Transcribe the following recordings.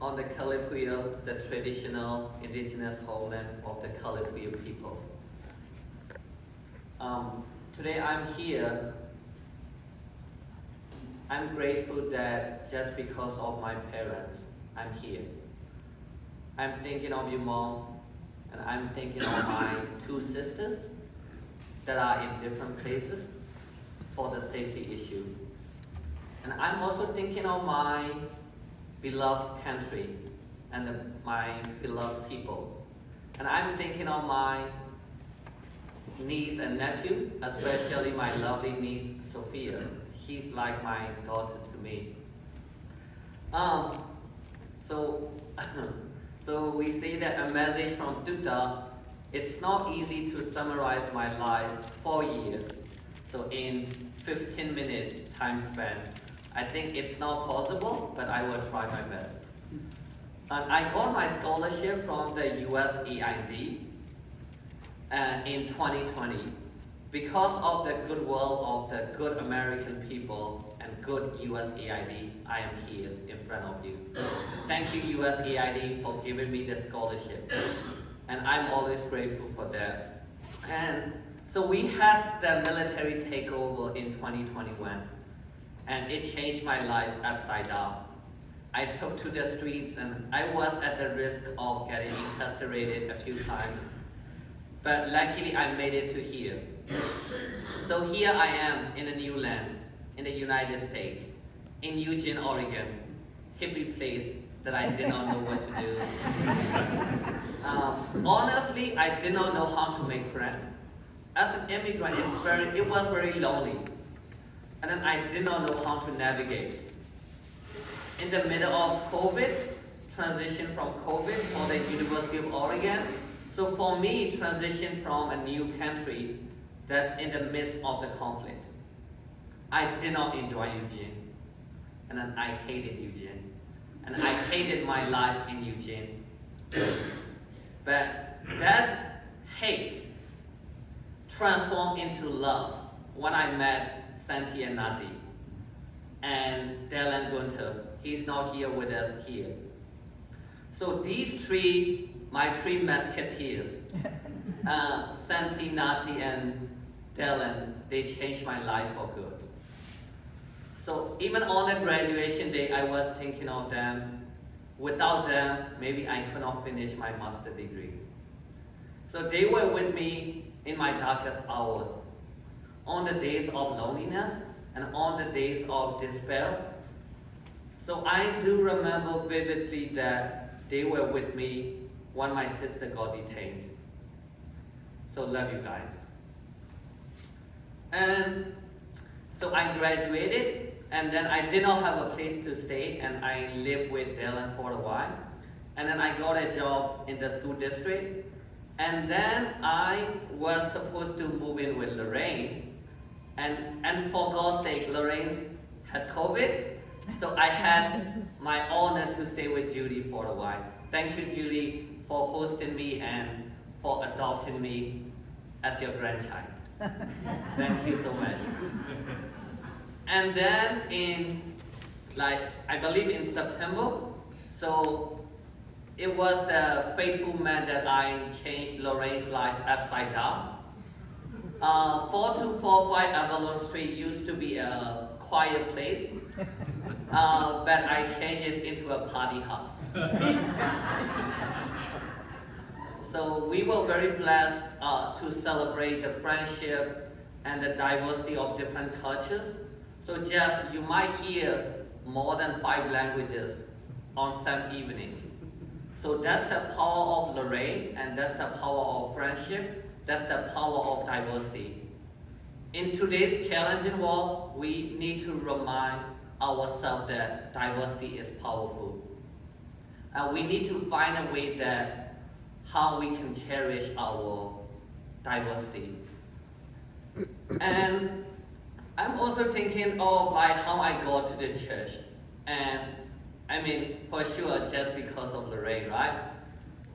on the colloquial, the traditional indigenous homeland of the colloquial people. Today I'm here. I'm grateful that just because of my parents, I'm here. I'm thinking of you, Mom, and I'm thinking of my two sisters that are in different places for the safety issue. And I'm also thinking of my beloved country and my beloved people. And I'm thinking of my niece and nephew, especially my lovely niece, Sophia. She's like my daughter to me. So we say that a message from Dutta, it's not easy to summarize my life 4 years. So in 15-minute time span, I think it's not possible, but I will try my best. And I got my scholarship from the USAID in 2020. Because of the goodwill of the good American people and good USAID, I am here in front of you. Thank you, USAID, for giving me the scholarship. And I'm always grateful for that. And so we had the military takeover in 2021, and it changed my life upside down. I took to the streets, and I was at the risk of getting incarcerated a few times. But luckily, I made it to here. So here I am in a new land, in the United States, in Eugene, Oregon, hippie place that I did not know what to do. Honestly, I did not know how to make friends. As an immigrant, it was very lonely. And then I did not know how to navigate. In the middle of COVID, transition from COVID for the University of Oregon. So for me, transition from a new country that's in the midst of the conflict. I did not enjoy Eugene. And then I hated Eugene. And I hated my life in Eugene. But that hate transformed into love when I met Santi and Nati. And Dylan Gunter, he's not here with us here. So these three, my three musketeers, Santi, Nati, and Dylan, they changed my life for good. So even on the graduation day, I was thinking of them. Without them, maybe I could not finish my master's degree. So they were with me in my darkest hours, on the days of loneliness and on the days of despair. So I do remember vividly that they were with me when my sister got detained. So love you guys. And so I graduated, and then I did not have a place to stay, and I lived with Dylan for a while. And then I got a job in the school district. And then I was supposed to move in with Lorraine. And for God's sake, Lorraine had COVID. So I had my honor to stay with Judy for a while. Thank you, Judy, for hosting me and for adopting me as your grandchild. Thank you so much. And then I believe in September, so it was the faithful man that I changed Lorraine's life upside down. 4245 Avalon Street used to be a quiet place, but I changed it into a party house. So we were very blessed to celebrate the friendship and the diversity of different cultures. So Jeff, you might hear more than 5 languages on some evenings. So that's the power of Lorraine, and that's the power of friendship, that's the power of diversity. In today's challenging world, we need to remind ourselves that diversity is powerful. And we need to find a way that how we can cherish our diversity. And I'm also thinking of how I go to the church. And I mean, for sure, just because of Lorraine, right?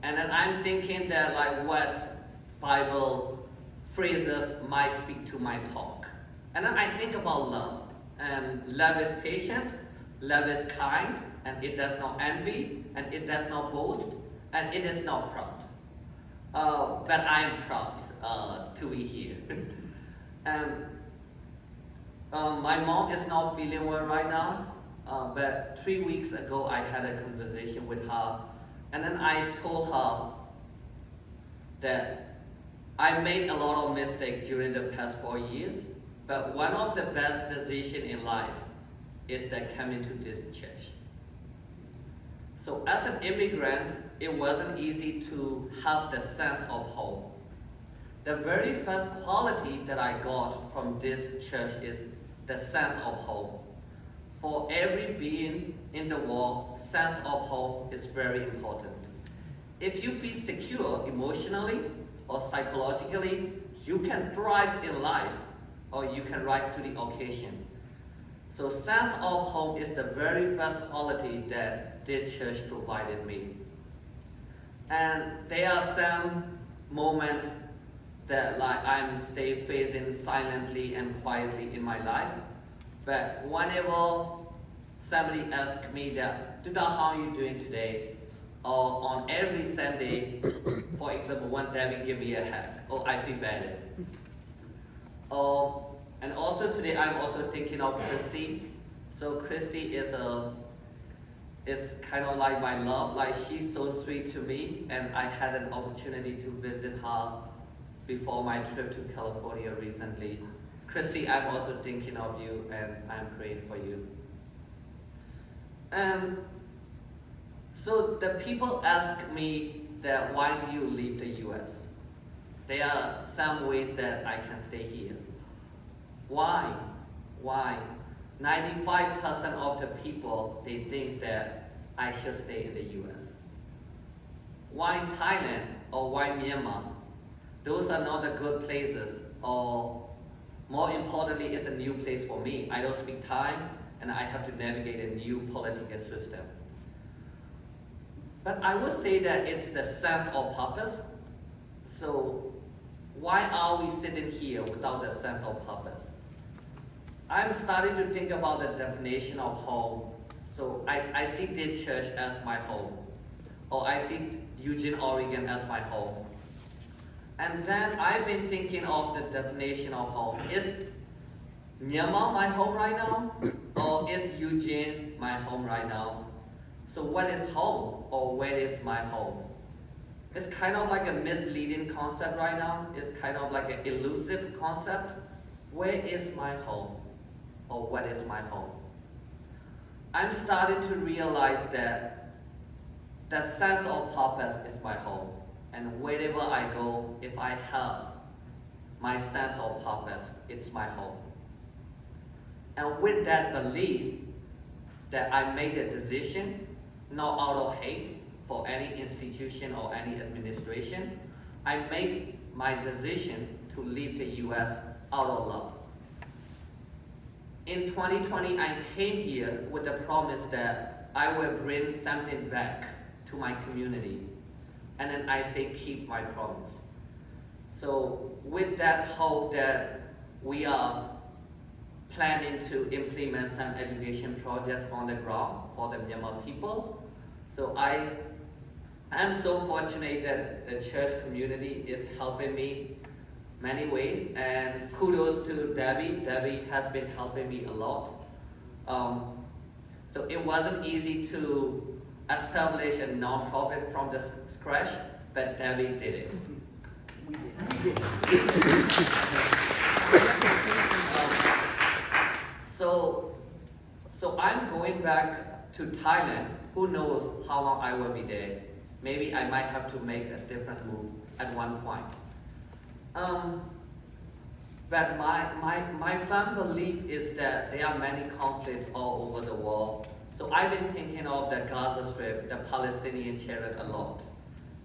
And then I'm thinking that what Bible phrases might speak to my talk. And then I think about love. And love is patient, love is kind, and it does not envy, and it does not boast, and it is not proud. But I am proud to be here. And my mom is not feeling well right now, but 3 weeks ago I had a conversation with her, and then I told her that I made a lot of mistakes during the past 4 years, but one of the best decisions in life is that coming to this church. So as an immigrant, it wasn't easy to have the sense of home. The very first quality that I got from this church is the sense of home. For every being in the world, sense of home is very important. If you feel secure emotionally or psychologically, you can thrive in life, or you can rise to the occasion. So sense of home is the very first quality that this church provided me. And there are some moments that like I'm stay facing silently and quietly in my life. But whenever somebody asks me that, Duda, how are you doing today? Or on every Sunday, for example, one Debbie give me a hug, oh, I feel better. And also today, I'm also thinking of Christy. So Christy is kind of like my love, like she's so sweet to me, and I had an opportunity to visit her before my trip to California recently. Christy, I'm also thinking of you, and I'm praying for you. So the people ask me that why do you leave the US? There are some ways that I can stay here. Why? 95% of the people, they think that I should stay in the US. Why Thailand or why Myanmar? Those are not the good places, or more importantly, it's a new place for me. I don't speak Thai, and I have to navigate a new political system. But I would say that it's the sense of purpose. So why are we sitting here without a sense of purpose? I'm starting to think about the definition of home. So I see this church as my home, or I see Eugene, Oregon as my home. And then I've been thinking of the definition of home. Is Myanmar my home right now? Or is Eugene my home right now? So what is home, or where is my home? It's kind of like a misleading concept right now. It's kind of like an elusive concept. Where is my home? Or what is my home? I'm starting to realize that the sense of purpose is my home. And wherever I go, if I have my sense of purpose, it's my home. And with that belief that I made a decision, not out of hate for any institution or any administration, I made my decision to leave the US out of love. In 2020, I came here with the promise that I will bring something back to my community, and then I stay keep my promise. So with that hope that we are planning to implement some education projects on the ground for the Myanmar people. So I am so fortunate that the church community is helping me many ways, and kudos to Debbie. Debbie has been helping me a lot. So it wasn't easy to establish a nonprofit from the scratch, but Debbie did it. So I'm going back to Thailand. Who knows how long I will be there? Maybe I might have to make a different move at one point. But my firm belief is that there are many conflicts all over the world. So I've been thinking of the Gaza Strip, the Palestinian chariot a lot,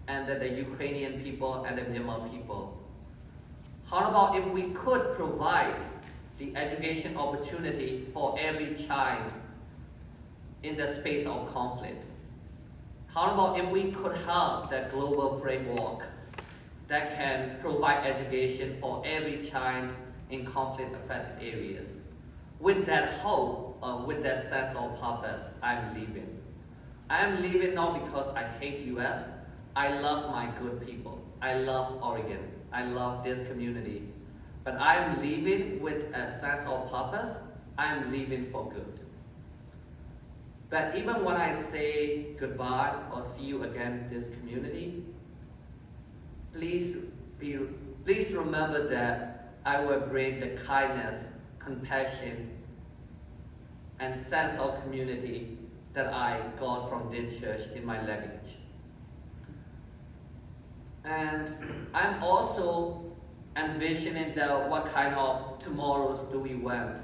and the Ukrainian people and the Myanmar people. How about if we could provide the education opportunity for every child in the space of conflict? How about if we could have the global framework that can provide education for every child in conflict-affected areas? With that hope, with that sense of purpose, I'm leaving. I am leaving not because I hate US. I love my good people. I love Oregon. I love this community. But I am leaving with a sense of purpose. I am leaving for good. But even when I say goodbye or see you again in this community, please remember that I will bring the kindness, compassion, and sense of community that I got from this church in my luggage. And I'm also envisioning what kind of tomorrows do we want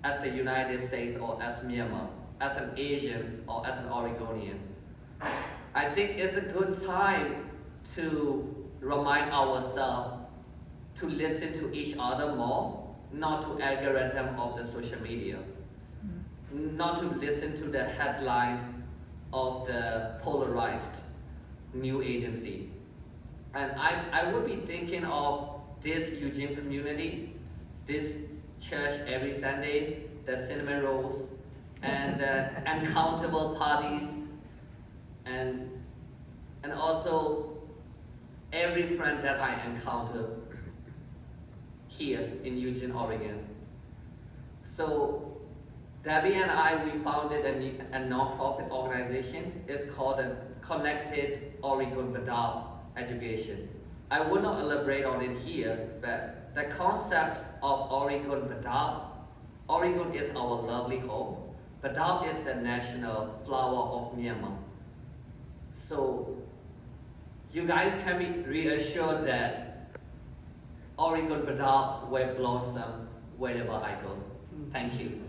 as the United States or as Myanmar, as an Asian or as an Oregonian. I think it's a good time to remind ourselves to listen to each other more, not to algorithm of the social media, not to listen to the headlines of the polarized news agency. And I would be thinking of this Eugene community, this church every Sunday, the cinnamon rolls, and uncountable parties, and also every friend that I encounter here in Eugene, Oregon. So Debbie and I, we founded a non-profit organization. It's called the Connected Oregon Badab Education. I will not elaborate on it here, but the concept of Oregon Badab, Oregon is our lovely home. Badab is the national flower of Myanmar. So you guys can be reassured that Oregon Badab will blossom wherever I go. Thank you.